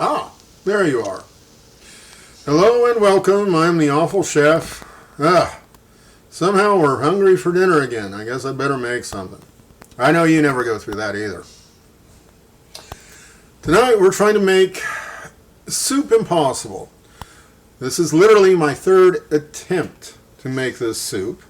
Ah, there you are. Hello and welcome. I'm the awful chef. Somehow we're hungry for dinner again. I guess I better make something. I know you never go through that either. Tonight we're trying to make soup impossible. This is literally my third attempt to make this soup.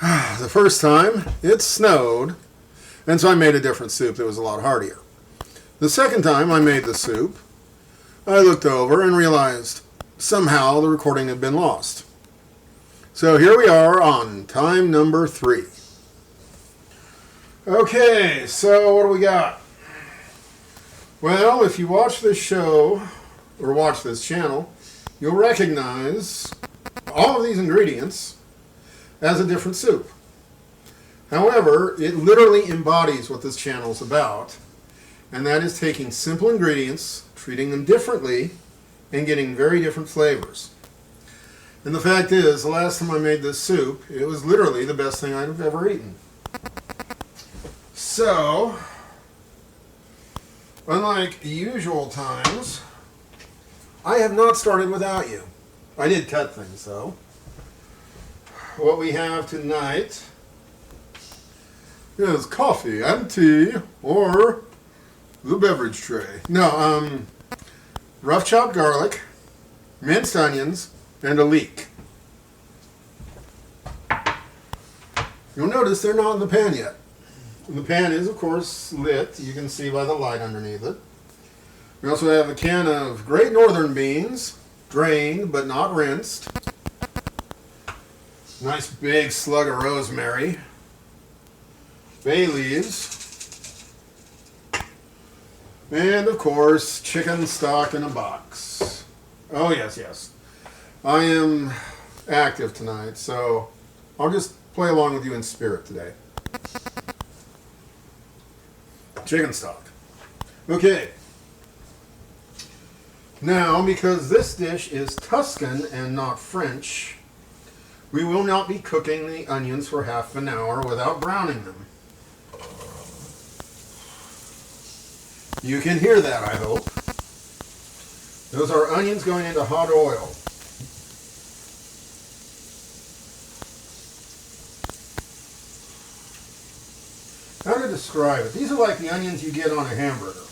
The first time it snowed, and so I made a different soup that was a lot heartier. The second time I made the soup, I looked over and realized somehow the recording had been lost. So here we are on time number 3. Okay, so what do we got? Well, if you watch this show, or watch this channel, you'll recognize all of these ingredients as a different soup. However, it literally embodies what this channel is about, and that is taking simple ingredients, treating them differently, and getting very different flavors. And the fact is, the last time I made this soup, it was literally the best thing I've ever eaten. So, unlike usual times, I have not started without you. I did cut things, though. What we have tonight is coffee and tea, or the beverage tray. No, rough chopped garlic, minced onions, and a leek. You'll notice they're not in the pan yet. The pan is, of course, lit. You can see by the light underneath it. We also have a can of Great Northern beans, drained but not rinsed. Nice big slug of rosemary. Bay leaves. And, of course, chicken stock in a box. Oh, yes, yes. I am active tonight, so I'll just play along with you in spirit today. Chicken stock. Okay. Now, because this dish is Tuscan and not French, we will not be cooking the onions for half an hour without browning them. You can hear that, I hope. Those are onions going into hot oil. How to describe it? These are like the onions you get on a hamburger.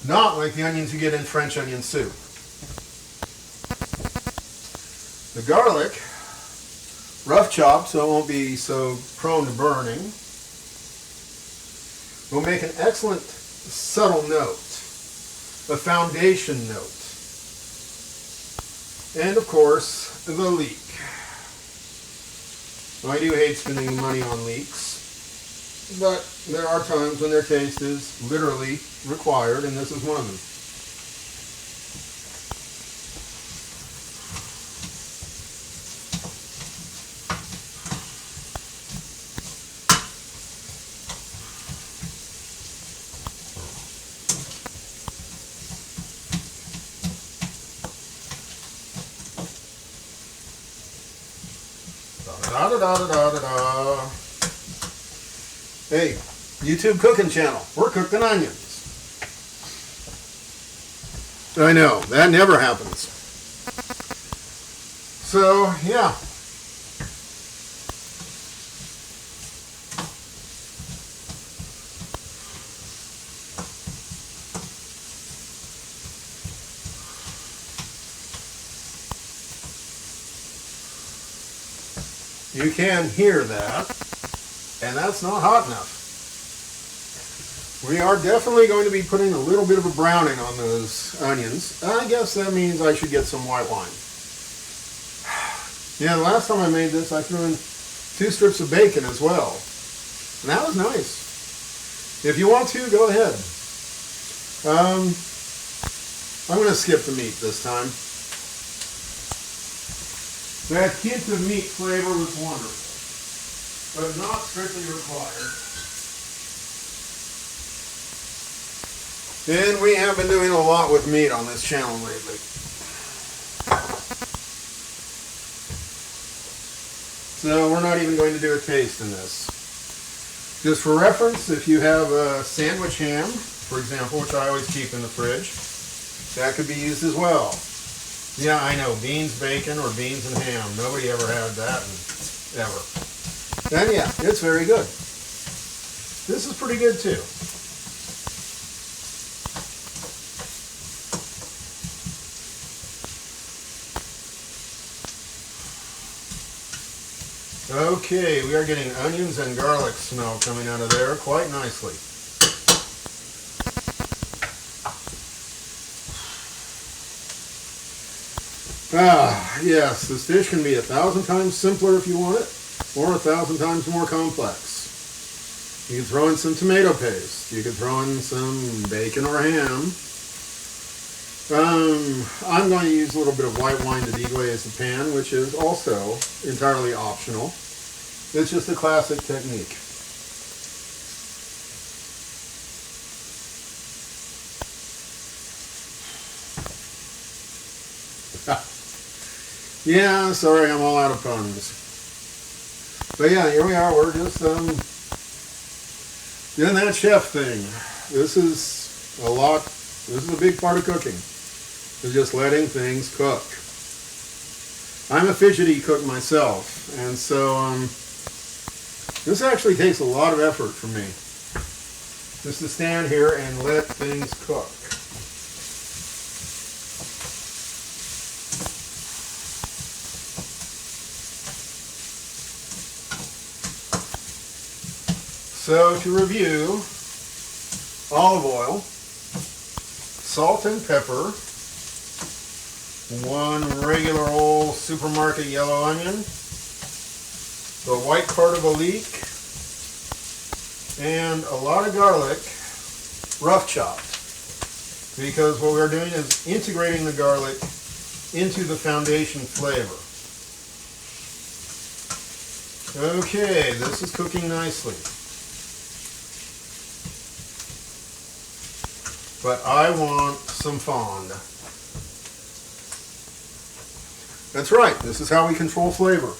Not like the onions you get in French onion soup. The garlic, rough chopped so it won't be so prone to burning, will make an excellent subtle note, a foundation note. And of course, the leek. I do hate spending money on leeks, but there are times when their taste is literally required, and this is one of them. Da-da-da-da-da-da-da. Hey, YouTube cooking channel. We're cooking onions. I know, that never happens. So, yeah. You can hear that, and that's not hot enough. We are definitely going to be putting a little bit of a browning on those onions. I guess that means I should get some white wine. Yeah, the last time I made this, I threw in 2 strips of bacon as well. And that was nice. If you want to, go ahead. I'm going to skip the meat this time. That hint of meat flavor was wonderful, but not strictly required. And we have been doing a lot with meat on this channel lately. So we're not even going to do a taste in this. Just for reference, if you have a sandwich ham, for example, which I always keep in the fridge, that could be used as well. Yeah, I know, beans, bacon, or beans and ham. Nobody ever had that ever. And yeah, it's very good. This is pretty good too. Okay, we are getting onions and garlic smell coming out of there quite nicely. Ah, yes, this dish can be 1,000 times simpler if you want it, or 1,000 times more complex. You can throw in some tomato paste. You can throw in some bacon or ham. I'm going to use a little bit of white wine to deglaze the pan, which is also entirely optional. It's just a classic technique. Yeah, sorry, I'm all out of puns. But yeah, here we are. We're just doing that chef thing. This is a lot. This is a big part of cooking. Is just letting things cook. I'm a fidgety cook myself, and so this actually takes a lot of effort from me. Just to stand here and let things cook. So to review, olive oil, salt and pepper, one regular old supermarket yellow onion, the white part of a leek, and a lot of garlic, rough chopped. Because what we're doing is integrating the garlic into the foundation flavor. Okay, this is cooking nicely. But I want some fond. That's right, this is how we control flavor.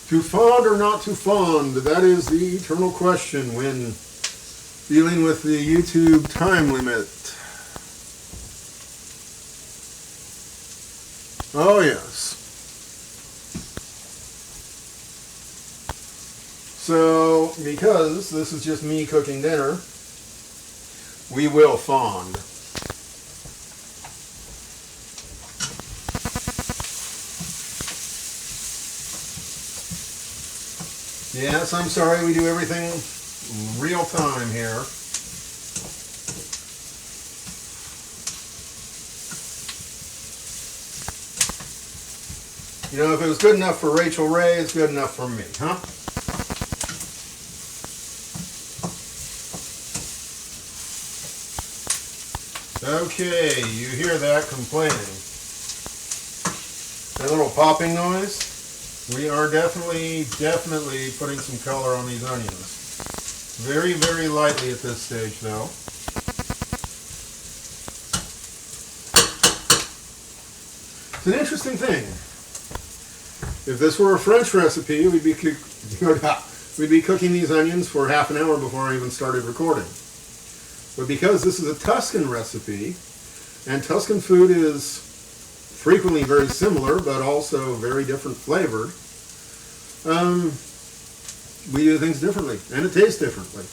To fond or not to fond, that is the eternal question when dealing with the YouTube time limit. Oh yes. So, because this is just me cooking dinner, we will fond. Yes, I'm sorry, we do everything real time here. You know, if it was good enough for Rachel Ray, it's good enough for me, huh? Okay, you hear that complaining. That little popping noise? We are definitely putting some color on these onions. Very, very lightly at this stage, though. It's an interesting thing. If this were a French recipe, we'd be cooking these onions for half an hour before I even started recording. But because this is a Tuscan recipe, and Tuscan food is frequently very similar, but also very different flavored, we do things differently, and it tastes differently.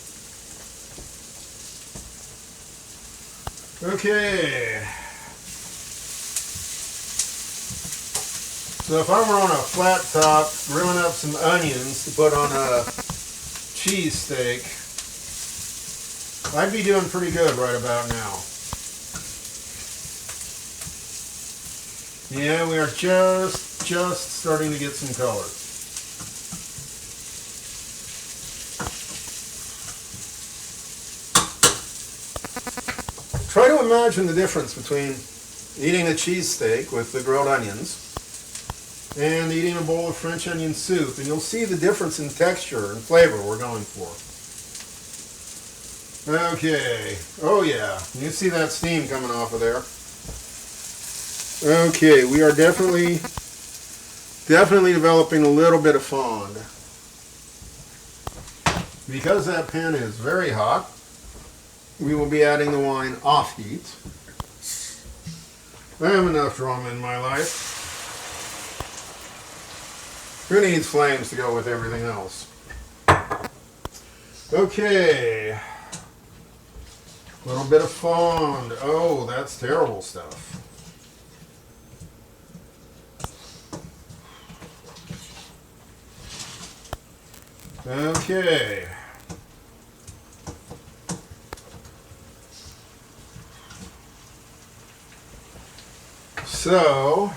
Okay. So if I were on a flat top, grilling up some onions to put on a cheese steak, I'd be doing pretty good right about now. Yeah, we are just starting to get some color. Try to imagine the difference between eating a cheesesteak with the grilled onions and eating a bowl of French onion soup, and you'll see the difference in texture and flavor we're going for. Okay. Oh yeah. You see that steam coming off of there. Okay, we are definitely developing a little bit of fond. Because that pan is very hot, we will be adding the wine off heat. I have enough drama in my life. Who needs flames to go with everything else? Okay. A little bit of fond. Oh, that's terrible stuff. Okay. So,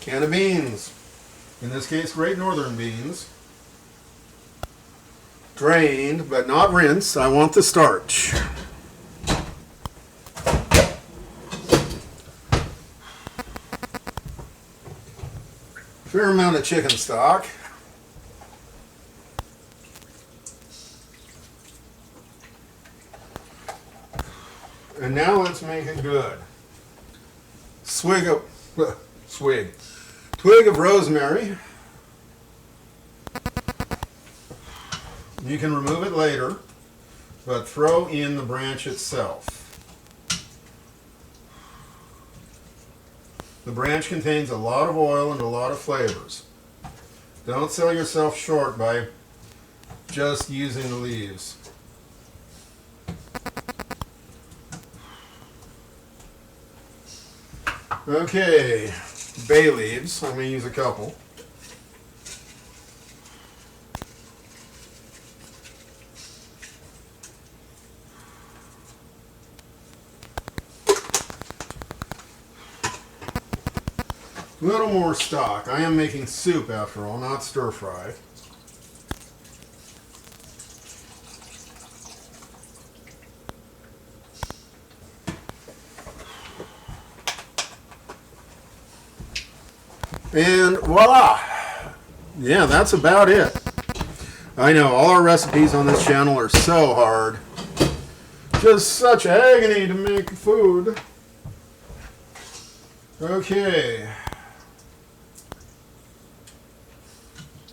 can of beans. In this case, Great Northern beans. Drained, but not rinsed. I want the starch. Fair amount of chicken stock. And now let's make it good. Twig of rosemary. You can remove it later, but throw in the branch itself. The branch contains a lot of oil and a lot of flavors. Don't sell yourself short by just using the leaves. Okay, bay leaves. I'm going to use a couple. A little more stock. I am making soup after all, not stir fry. And voila! Yeah, that's about it. I know, all our recipes on this channel are so hard. Just such agony to make food. Okay.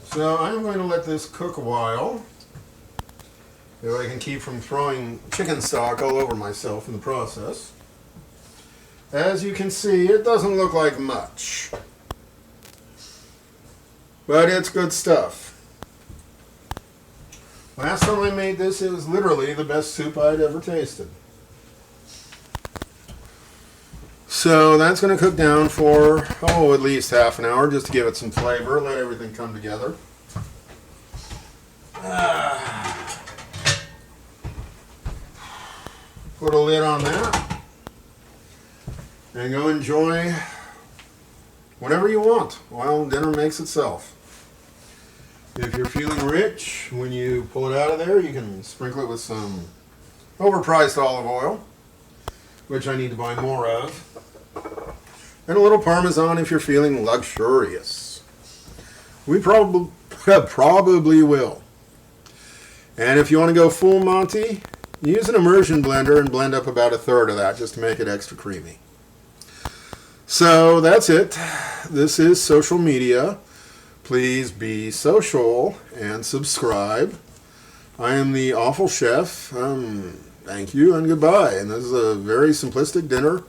So I'm going to let this cook a while. If I can keep from throwing chicken stock all over myself in the process. As you can see, it doesn't look like much. But it's good stuff. Last time I made this, it was literally the best soup I'd ever tasted. So that's going to cook down for, at least half an hour, just to give it some flavor, let everything come together. Put a lid on that. And go enjoy whatever you want while dinner makes itself. If you're feeling rich, when you pull it out of there, you can sprinkle it with some overpriced olive oil, which I need to buy more of. And a little Parmesan if you're feeling luxurious. We probably will. And if you want to go full Monty, use an immersion blender and blend up about a third of that just to make it extra creamy. So that's it. This is social media. Please be social and subscribe. I am the Awful Chef. Thank you and goodbye. And this is a very simplistic dinner